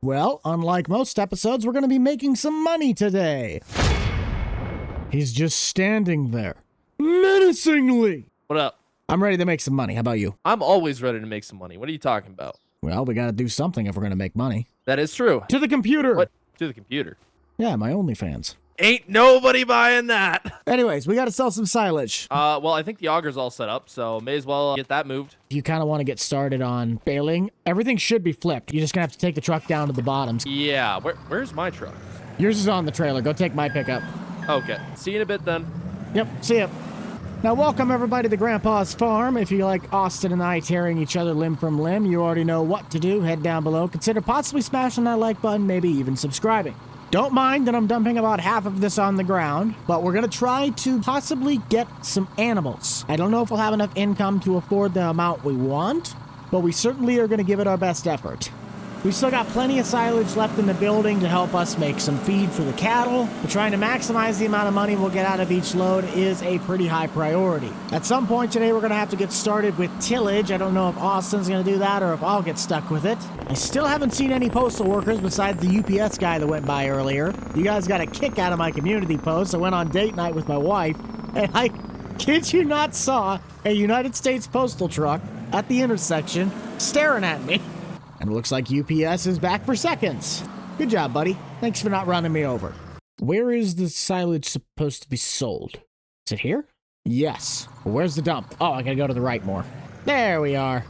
Well, unlike most episodes, we're going to be making some money today. He's just standing there, menacingly. What up? I'm ready to make some money. How about you? I'm always ready to make some money. What are you talking about? Well, we got to do something if we're going to make money. That is true. To the computer. What? To the computer? Yeah, my OnlyFans. Ain't nobody buying that. Anyways, we got to sell some silage. Well, I think the auger's all set up, so may as well get that moved. If you kind of want to get started on baling, everything should be flipped. You're just going to have to take the truck down to the bottoms. Yeah, where's my truck? Yours is on the trailer. Go take my pickup. Okay, see you in a bit then. Yep, see ya. Now, welcome everybody to Grandpa's Farm. If you like Austin and I tearing each other limb from limb, you already know what to do. Head down below. Consider possibly smashing that like button, maybe even subscribing. Don't mind that I'm dumping about half of this on the ground, but we're going to try to possibly get some animals. I don't know if we'll have enough income to afford the amount we want, but we certainly are going to give it our best effort. We've still got plenty of silage left in the building to help us make some feed for the cattle, but trying to maximize the amount of money we'll get out of each load is a pretty high priority. At some point today, we're going to have to get started with tillage. I don't know if Austin's going to do that or if I'll get stuck with it. I still haven't seen any postal workers besides the UPS guy that went by earlier. You guys got a kick out of my community post. I went on date night with my wife, and I kid you not saw a United States postal truck at the intersection staring at me. And it looks like UPS is back for seconds. Good job, buddy. Thanks for not running me over. Where is the silage supposed to be sold? Is it here? Yes. Where's the dump? Oh, I gotta go to the right more. There we are.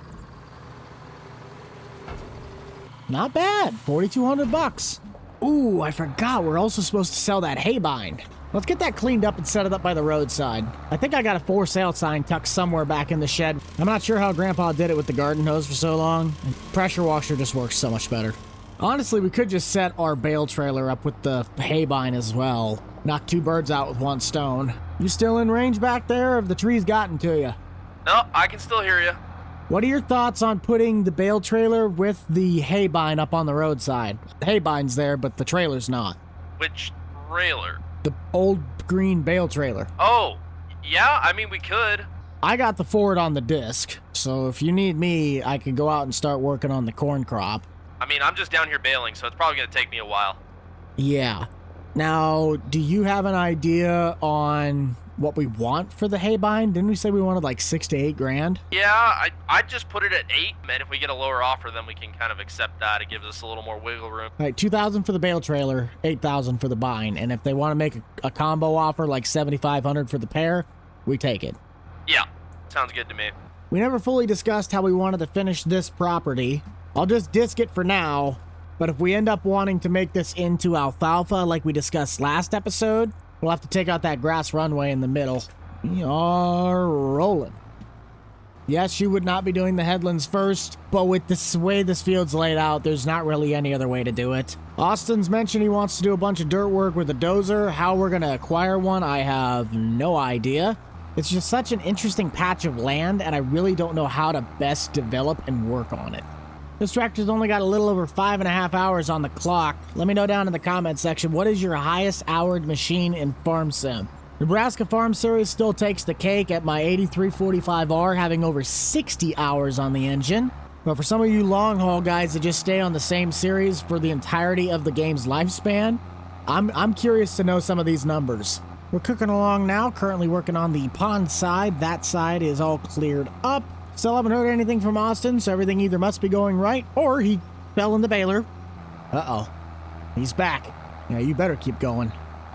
Not bad. 4,200 bucks. Ooh, I forgot. We're also supposed to sell that hay bind. Let's get that cleaned up and set it up by the roadside. I think I got a for sale sign tucked somewhere back in the shed. I'm not sure how Grandpa did it with the garden hose for so long. Pressure washer just works so much better. Honestly, we could just set our bale trailer up with the hay bind as well. Knock two birds out with one stone. You still in range back there, or have the trees gotten to you? No, I can still hear you. What are your thoughts on putting the bale trailer with the hay bind up on the roadside? The hay bind's there, but the trailer's not. Which trailer? The old green bale trailer. Oh, yeah, I mean, we could. I got the Ford on the disc, so if you need me, I could go out and start working on the corn crop. I mean, I'm just down here baling, so it's probably going to take me a while. Yeah. Now, do you have an idea on what we want for the hay bind? Didn't we say we wanted like 6 to 8 grand? Yeah, I'd just put it at 8, and if we get a lower offer, then we can kind of accept that. It gives us a little more wiggle room. All right, 2,000 for the bale trailer, 8,000 for the bind, and if they want to make a combo offer like 7,500 for the pair, we take it. Yeah, sounds good to me. We never fully discussed how we wanted to finish this property. I'll just disc it for now, but if we end up wanting to make this into alfalfa like we discussed last episode, we'll have to take out that grass runway in the middle. We are rolling. Yes, you would not be doing the headlands first, but with this way this field's laid out, there's not really any other way to do it. Austin's mentioned he wants to do a bunch of dirt work with a dozer. How we're going to acquire one, I have no idea. It's just such an interesting patch of land, and I really don't know how to best develop and work on it. This tractor's only got a little over 5.5 hours on the clock. Let me know down in the comments section, what is your highest houred machine in Farm Sim? Nebraska Farm Series still takes the cake at my 8345R, having over 60 hours on the engine. But for some of you long haul guys that just stay on the same series for the entirety of the game's lifespan, I'm curious to know some of these numbers. We're cooking along now, currently working on the pond side. That side is all cleared up. Still haven't heard anything from Austin, so everything either must be going right, or he fell in the baler. Uh-oh. He's back. Yeah, you better keep going.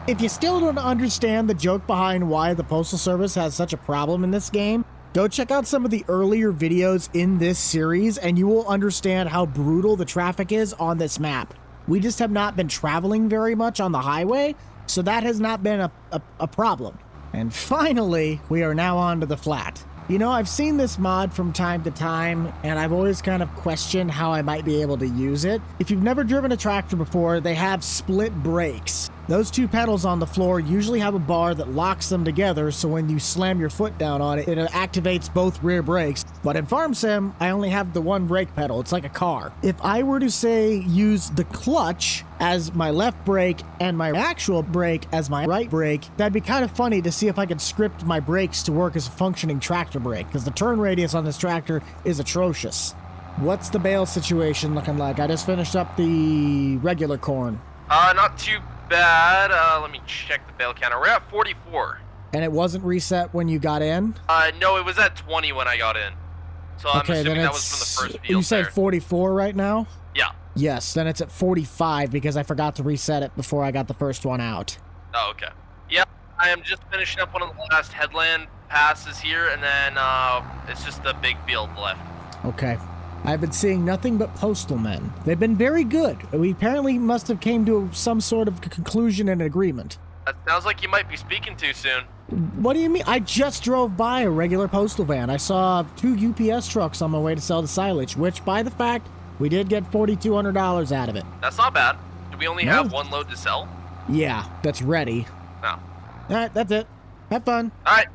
If you still don't understand the joke behind why the Postal Service has such a problem in this game, go check out some of the earlier videos in this series, and you will understand how brutal the traffic is on this map. We just have not been traveling very much on the highway, so that has not been a problem. And finally, we are now on to the flat. You know, I've seen this mod from time to time, and I've always kind of questioned how I might be able to use it. If you've never driven a tractor before, they have split brakes. Those two pedals on the floor usually have a bar that locks them together, so when you slam your foot down on it, it activates both rear brakes. But in Farm Sim, I only have the one brake pedal. It's like a car. If I were to, say, use the clutch as my left brake and my actual brake as my right brake, that'd be kind of funny to see if I could script my brakes to work as a functioning tractor brake, because the turn radius on this tractor is atrocious. What's the bale situation looking like? I just finished up the regular corn. Not too bad. Let me check the bale counter. We're at 44. And it wasn't reset when you got in? No, it was at 20 when I got in. So I'm assuming that was from the first field. You said 44 right now? Yeah. Yes, then it's at 45 because I forgot to reset it before I got the first one out. Oh, okay. Yeah, I am just finishing up one of the last headland passes here, and then it's just the big field left. Okay. I've been seeing nothing but postal men. They've been very good. We apparently must have came to some sort of conclusion and agreement. That sounds like you might be speaking too soon. What do you mean? I just drove by a regular postal van. I saw 2 UPS trucks on my way to sell the silage, which, by the fact, we did get $4,200 out of it. That's not bad. Do we only have one load to sell? Yeah, that's ready. No. All right, that's it. Have fun. All right.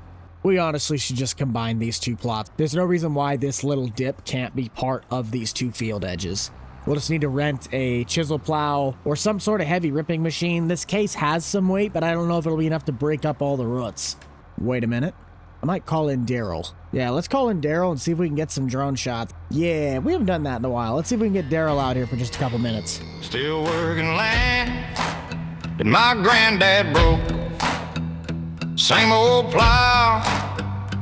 We honestly should just combine these 2 plots. There's no reason why this little dip can't be part of these 2 field edges. We'll just need to rent a chisel plow or some sort of heavy ripping machine. This case has some weight, but I don't know if it'll be enough to break up all the roots. Wait a minute. I might call in Daryl. Yeah, let's call in Daryl and see if we can get some drone shots. Yeah, we haven't done that in a while. Let's see if we can get Daryl out here for just a couple minutes. Still working land that my granddad broke. Same old plow,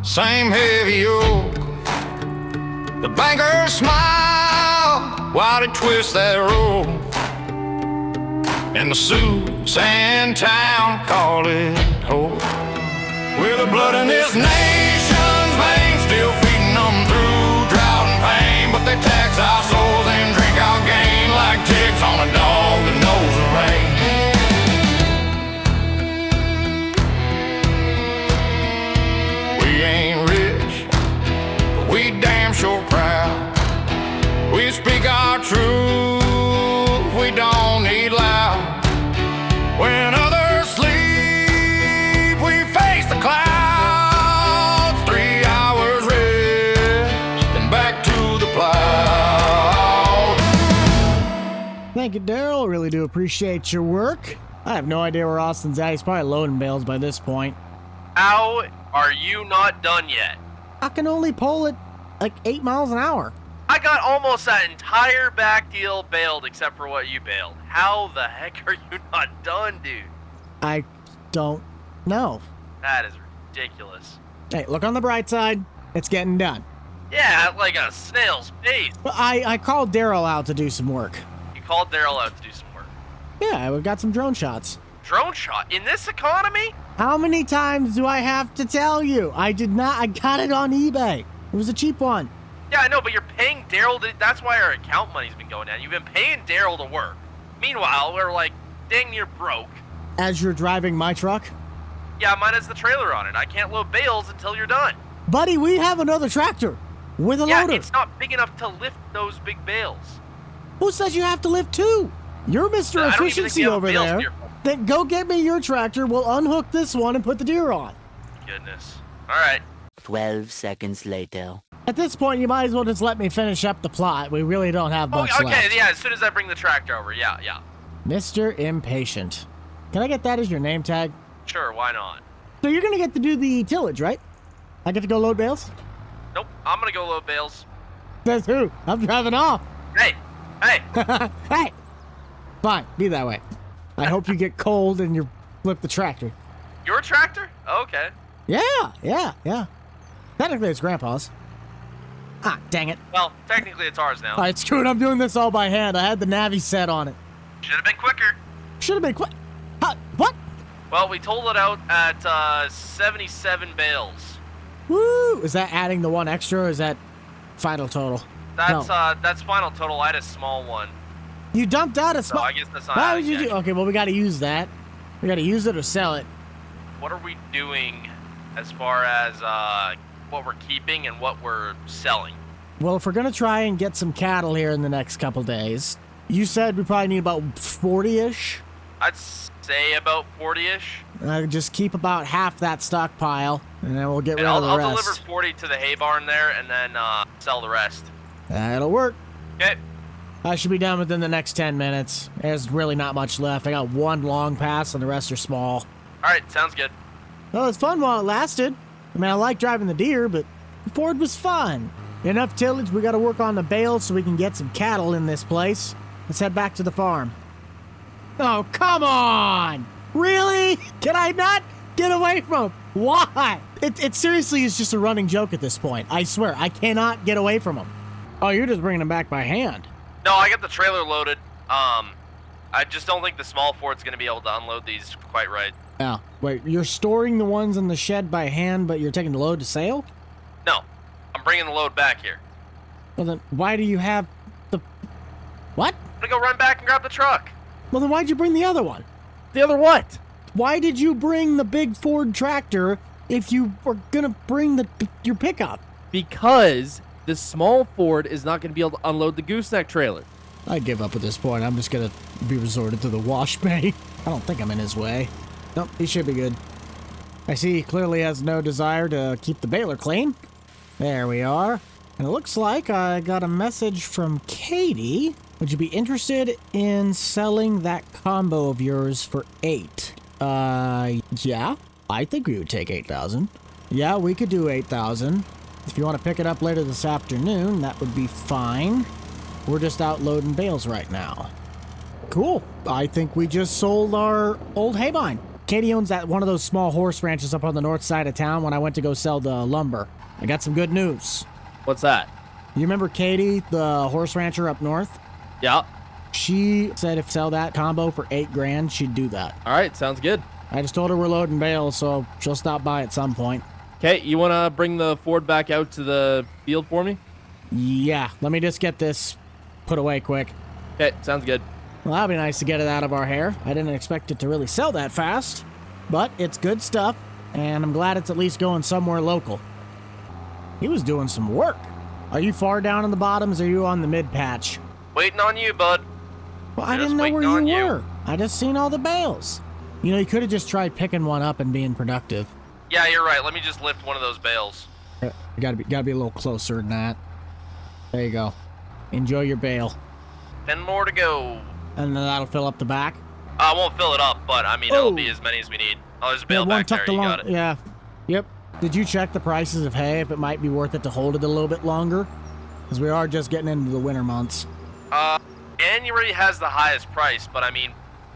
same heavy yoke. The bankers smile while they twist that rope. And the Sioux and town call it hope. With the blood in this nation's veins, still feeding them through drought and pain. But they tax our souls and drink our gain like ticks on a dog that knows the rain. We ain't rich, but we damn sure proud. We speak our truth, we don't need loud. When others sleep, we face the clouds. 3 hours rest, and back to the plow. Thank you, Daryl. Really do appreciate your work. I have no idea where Austin's at. He's probably loading bales by this point. How are you not done yet? I can only pull it like 8 miles an hour. I got almost that entire back deal baled except for what you baled. How the heck are you not done, dude? I don't know. That is ridiculous. Hey, look on the bright side. It's getting done. Yeah, like a snail's pace. But I called Daryl out to do some work. You called Daryl out to do some work. Yeah, we got some drone shots. Drone shot? In this economy? How many times do I have to tell you? I got it on eBay. It was a cheap one. Yeah, I know, but you're paying Daryl to... That's why our account money's been going down. You've been paying Daryl to work. Meanwhile, we're like dang near broke. As you're driving my truck? Yeah, mine has the trailer on it. I can't load bales until you're done. Buddy, we have another tractor with a loader. Yeah, it's not big enough to lift those big bales. Who says you have to lift 2? You're Mr. Efficiency over there. Then go get me your tractor. We'll unhook this one and put the deer on. Goodness. All right. 12 seconds later. At this point, you might as well just let me finish up the plot. We really don't have much left. Okay, yeah, as soon as I bring the tractor over, yeah. Mr. Impatient. Can I get that as your name tag? Sure, why not? So you're going to get to do the tillage, right? I get to go load bales? Nope, I'm gonna go load bales. Says who? I'm driving off. Hey! Hey! Fine, be that way. I hope you get cold and you flip the tractor. Your tractor? Okay. Yeah. Technically, it's Grandpa's. Ah, dang it. Well, technically it's ours now. All right, screw it. I'm doing this all by hand. I had the Navi set on it. Should have been quicker. Should have been quick. What? Well, we totaled it out at 77 bales. Woo! Is that adding the one extra, or is that final total? That's final total. I had a small one. You dumped out a small... So I guess that's not... How did you do... Okay, well, we got to use that. We got to use it or sell it. What are we doing as far as what we're keeping and what we're selling? Well, if we're going to try and get some cattle here in the next couple days, you said we probably need about 40-ish? I'd say about 40-ish. Just keep about half that stockpile, and then we'll get rid of the I'll rest. deliver 40 to the hay barn there, and then sell the rest. That'll work. Okay. I should be done within the next 10 minutes. There's really not much left. I got one long pass, and the rest are small. All right, sounds good. Well, it was fun while it lasted. I mean, I like driving the deer, but the Ford was fun. Enough tillage. We got to work on the bales so we can get some cattle in this place. Let's head back to the farm. Oh, come on! Really? Can I not get away from him? Why? It seriously is just a running joke at this point. I swear, I cannot get away from him. Oh, you're just bringing him back by hand. No, I got the trailer loaded. I just don't think the small Ford's gonna be able to unload these quite right. Oh, wait, you're storing the ones in the shed by hand, but you're taking the load to sale? No, I'm bringing the load back here. Well, then why do you have the... What? I'm gonna go run back and grab the truck. Well, then why'd you bring the other one? The other what? Why did you bring the big Ford tractor if you were gonna bring your pickup? Because the small Ford is not going to be able to unload the gooseneck trailer. I give up at this point. I'm just gonna be resorted to the wash bay. I don't think I'm in his way. Nope, he should be good. I see he clearly has no desire to keep the baler clean. There we are. And it looks like I got a message from Katie. Would you be interested in selling that combo of yours for 8? Yeah. I think we would take 8,000. Yeah, we could do 8,000. If you want to pick it up later this afternoon, that would be fine. We're just out loading bales right now. Cool. I think we just sold our old haybine. Katie owns that one of those small horse ranches up on the north side of town when I went to go sell the lumber. I got some good news. What's that? You remember Katie, the horse rancher up north? Yeah. She said if sell that combo for 8 grand, she'd do that. All right, sounds good. I just told her we're loading bales, so she'll stop by at some point. Okay, you want to bring the Ford back out to the field for me? Yeah, let me just get this put away quick. Okay, sounds good. Well, that'd be nice to get it out of our hair. I didn't expect it to really sell that fast, but it's good stuff, and I'm glad it's at least going somewhere local. He was doing some work. Are you far down in the bottoms, or are you on the mid-patch? Waiting on you, bud. Well, I Just didn't know where waiting on you you. were. I just seen all the bales. You know, you could have just tried picking one up and being productive. Yeah, you're right. Let me just lift one of those bales. You gotta be a little closer than that. There you go. Enjoy your bale. 10 more to go. And then that'll fill up the back. I won't fill it up, but I mean, it'll be as many as we need. Oh, there's a bale back there. You got it. Yeah. Yep. Did you check the prices of hay, if it might be worth it to hold it a little bit longer? Because we are just getting into the winter months. January has the highest price, but I mean,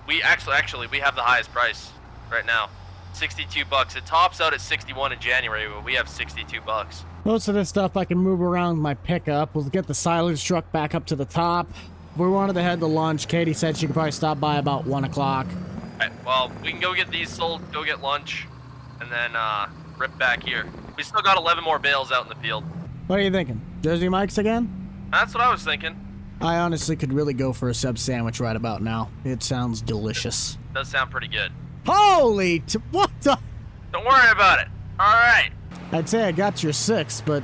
we actually we have the highest price right now. $62. It tops out at 61 in January, but we have $62. Most of this stuff I can move around my pickup. We'll get the silage truck back up to the top. If we wanted to head to lunch, Katie said she could probably stop by about 1 o'clock. Alright, well, we can go get these sold, go get lunch, and then rip back here. We still got 11 more bales out in the field. What are you thinking? Jersey Mike's again? That's what I was thinking. I honestly could really go for a sub sandwich right about now. It sounds delicious. Does sound pretty good. Holy what the? Don't worry about it. Alright. I'd say I got your 6, but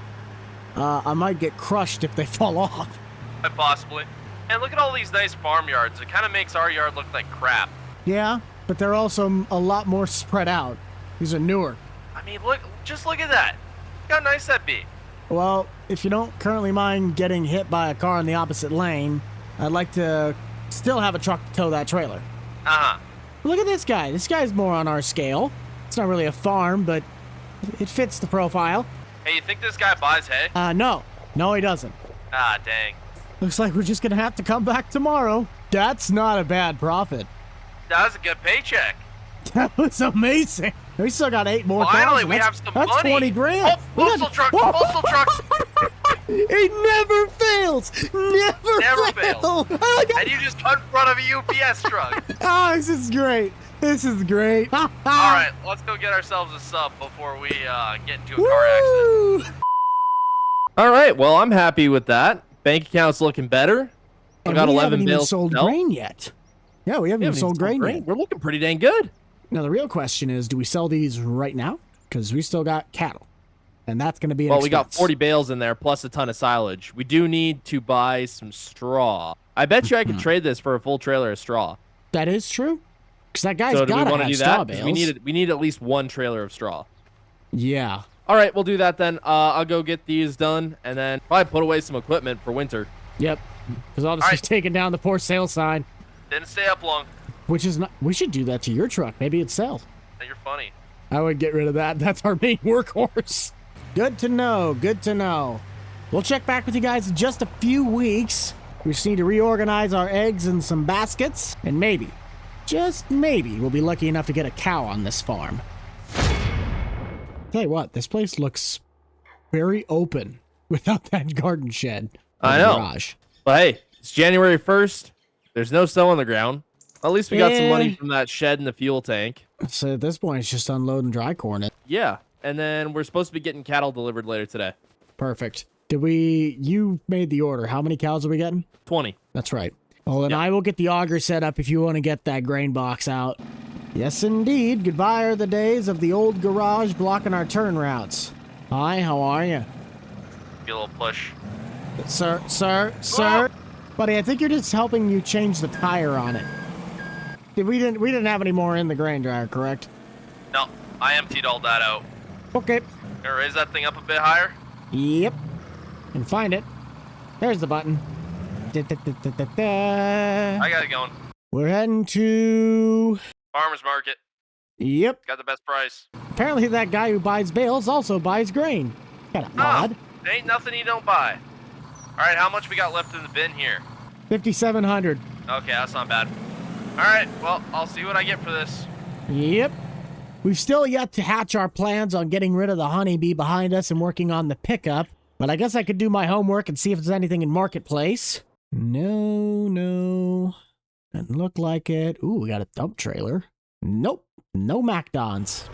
I might get crushed if they fall off. Quite possibly. And look at all these nice farmyards. It kind of makes our yard look like crap. Yeah, but they're also a lot more spread out. These are newer. I mean, just look at that. Look how nice that be. Well, if you don't currently mind getting hit by a car in the opposite lane, I'd like to still have a truck to tow that trailer. Uh-huh. Look at this guy. This guy's more on our scale. It's not really a farm, but it fits the profile. Hey, you think this guy buys hay? No. No, he doesn't. Ah, dang. Looks like we're just gonna have to come back tomorrow. That's not a bad profit. That was a good paycheck. That was amazing. We still got 8 more. Finally, thousand. we have some That's money. 20 grand. Oh, postal truck, postal trucks. It never fails. Never fails. And you just cut in front of a UPS truck. Oh, this is great. This is great. All right, let's go get ourselves a sub before we get into a car accident. All right, well, I'm happy with that. Bank account's looking better. I got 11 we haven't even bales. sold grain yet. Yeah, we haven't even sold grain yet. We're looking pretty dang good. Now, the real question is, do we sell these right now? Because we still got cattle. And that's going to be an Well, we got expense. 40 bales in there, plus a ton of silage. We do need to buy some straw. I bet you I could trade this for a full trailer of straw. That is true. Because that guy's So do we got to want to have do straw that? 'Cause bales. we need at least 1 trailer of straw. Yeah. All right, we'll do that then. I'll go get these done, and then probably put away some equipment for winter. Yep. Because all this All is taking down the poor sale sign. Didn't stay up long. Which is not... We should do that to your truck. Maybe it'd sell. Now you're funny. I would get rid of that. That's our main workhorse. Good to know. Good to know. We'll check back with you guys in just a few weeks. We just need to reorganize our eggs in some baskets, and maybe, just maybe, we'll be lucky enough to get a cow on this farm. Tell you what, this place looks very open without that garden shed. I know. Garage. But hey, it's January 1st. There's no snow on the ground. At least we got some money from that shed and the fuel tank. So at this point, it's just unloading dry corn it. Yeah, and then we're supposed to be getting cattle delivered later today. Perfect. You made the order. How many cows are we getting? 20. That's right. Well, then I will get the auger set up if you want to get that grain box out. Yes, indeed. Goodbye are the days of the old garage blocking our turn routes. Hi, how are you? Be a little push. Sir. Buddy, I think you're just helping you change the tire on it. We didn't have any more in the grain dryer, correct? No, I emptied all that out. Okay. Gonna raise that thing up a bit higher. Yep. And find it. There's the button. I got it going. We're heading to... Farmer's market. Yep. Got the best price. Apparently that guy who buys bales also buys grain. Kinda odd. There ain't nothing you don't buy. Alright, how much we got left in the bin here? 5,700. Okay, that's not bad. Alright, well, I'll see what I get for this. Yep. We've still yet to hatch our plans on getting rid of the honeybee behind us and working on the pickup, but I guess I could do my homework and see if there's anything in Marketplace. No. Doesn't look like it. Ooh, we got a dump trailer. Nope. No MacDons.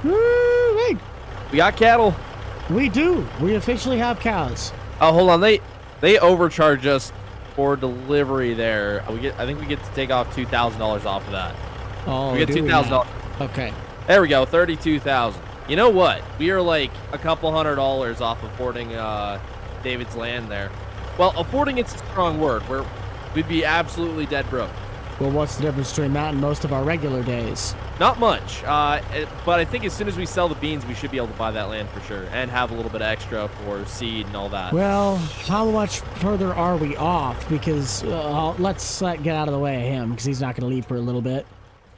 Woo-wee. We got cattle. We do. We officially have cows. Oh, hold on. They overcharge us for delivery there. I think we get to take off $2,000 off of that. Oh, we get $2,000. Okay. There we go, $32,000. You know what? We are like a couple $100 off affording David's land there. Well, affording it's a strong word. We'd be absolutely dead broke. Well, what's the difference between that and most of our regular days? Not much, but I think as soon as we sell the beans, we should be able to buy that land for sure and have a little bit extra for seed and all that. Well, how much further are we off? Because let's get out of the way of him because he's not going to leave for a little bit.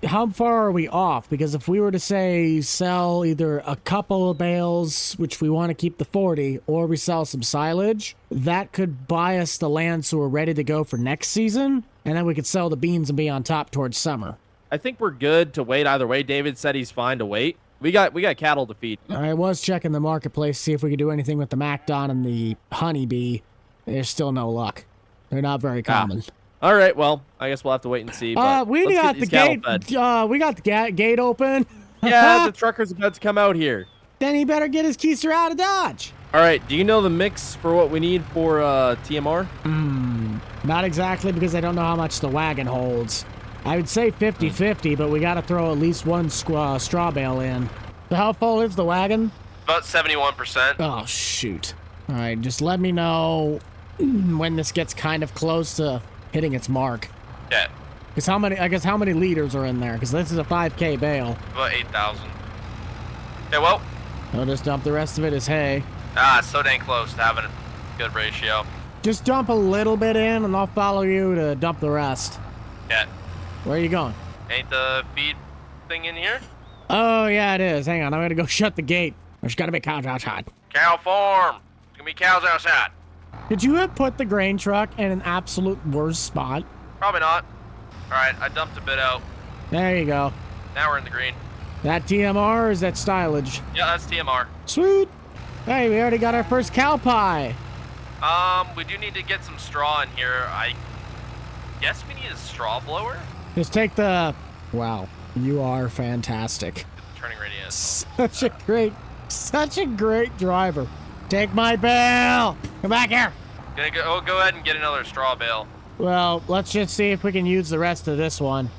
How far are we off? Because if we were to say sell either a couple of bales, which we want to keep the 40, or we sell some silage, that could buy us the land so we're ready to go for next season, and then we could sell the beans and be on top towards summer. I think we're good to wait either way. David said he's fine to wait. We got cattle to feed. I was checking the marketplace to see if we could do anything with the MacDon and the honeybee. There's still no luck. They're not very common. All right, well, I guess we'll have to wait and see. But we got the gate. We got the gate open. Yeah, the trucker's about to come out here. Then he better get his keister out of Dodge. All right, do you know the mix for what we need for TMR? Not exactly, because I don't know how much the wagon holds. I would say 50-50, but we got to throw at least one straw bale in. So how full is the wagon? About 71%. Oh, shoot. All right, just let me know when this gets kind of close to hitting its mark. Yeah. Because how many liters are in there? Because this is a 5K bale. About 8,000. Yeah, well. I'll just dump the rest of it as hay. It's so dang close to having a good ratio. Just dump a little bit in, and I'll follow you to dump the rest. Yeah. Where are you going? Ain't the feed thing in here? Oh, yeah, it is. Hang on, I'm gonna go shut the gate. There's gotta be cows outside. Cow farm. There's gonna be cows outside. Could you have put the grain truck in an absolute worst spot? Probably not. Alright, I dumped a bit out. There you go. Now we're in the green. That TMR or is that silage? Yeah, that's TMR. Sweet. Hey, we already got our first cow pie. We do need to get some straw in here. I guess we need a straw blower? Just take the... Wow, you are fantastic. Turning radius. Such a great driver. Take my bale. Come back here. Go ahead and get another straw bale. Well, let's just see if we can use the rest of this one.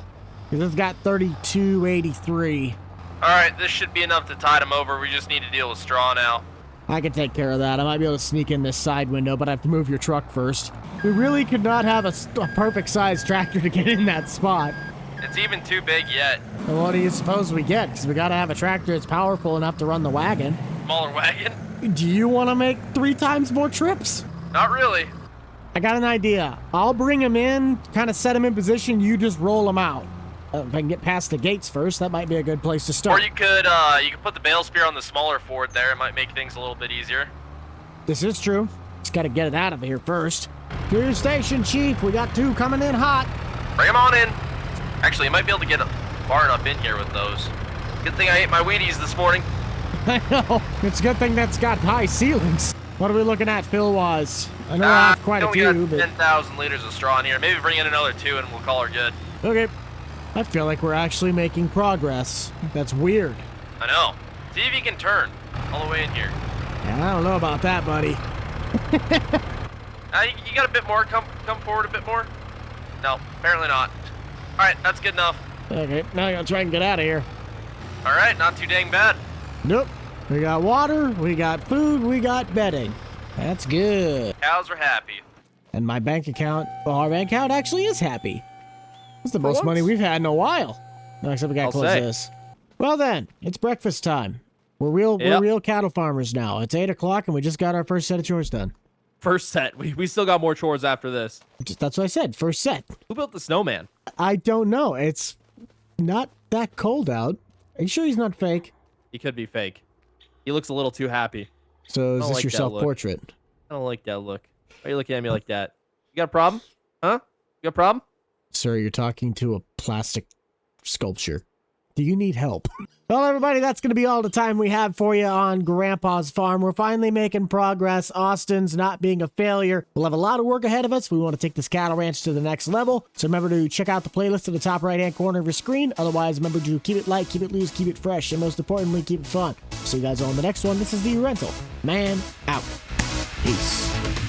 Because it's got 3283. Alright, this should be enough to tide them over. We just need to deal with straw now. I can take care of that. I might be able to sneak in this side window, but I have to move your truck first. We really could not have a perfect sized tractor to get in that spot. It's even too big yet. Well, what do you suppose we get? Because we got to have a tractor that's powerful enough to run the wagon. Smaller wagon? Do you want to make 3 times more trips? Not really. I got an idea. I'll bring him in, kind of set him in position, you just roll him out. If I can get past the gates first, that might be a good place to start. Or you could put the bale spear on the smaller Ford there. It might make things a little bit easier. This is true. Just gotta get it out of here first. To your station, Chief. We got 2 coming in hot. Bring them on in. Actually, you might be able to get far enough in here with those. Good thing I ate my Wheaties this morning. I know. It's a good thing that's got high ceilings. What are we looking at fill-wise? I know I have quite a we few, got but... 10,000 liters of straw in here. Maybe bring in another 2 and we'll call her good. Okay. I feel like we're actually making progress. That's weird. I know. See if you can turn all the way in here. Yeah, I don't know about that, buddy. You got a bit more? Come forward a bit more? No, apparently not. Alright, that's good enough. Okay, now I gotta try and get out of here. Alright, not too dang bad. Nope. We got water, we got food, we got bedding. That's good. Cows are happy. And my bank account, well, our bank account actually is happy. It's the most money we've had in a while. No, except we gotta close this. Well then, it's breakfast time. We're real cattle farmers now. It's 8 o'clock and we just got our first set of chores done. First set. We still got more chores after this. That's what I said, first set. Who built the snowman? I don't know. It's not that cold out. Are you sure he's not fake? He could be fake. He looks a little too happy. So is I don't this like your that self-portrait? I don't like that look. Why are you looking at me like that? You got a problem? Huh? You got a problem? Sir, you're talking to a plastic sculpture. Do you need help? Well, everybody, that's going to be all the time we have for you on Grandpa's farm. We're finally making progress. Austin's not being a failure. We'll have a lot of work ahead of us. We want to take this cattle ranch to the next level. So remember to check out the playlist in the top right-hand corner of your screen. Otherwise, remember to keep it light, keep it loose, keep it fresh, and most importantly, keep it fun. See you guys on the next one. This is The Rental Man out. Peace.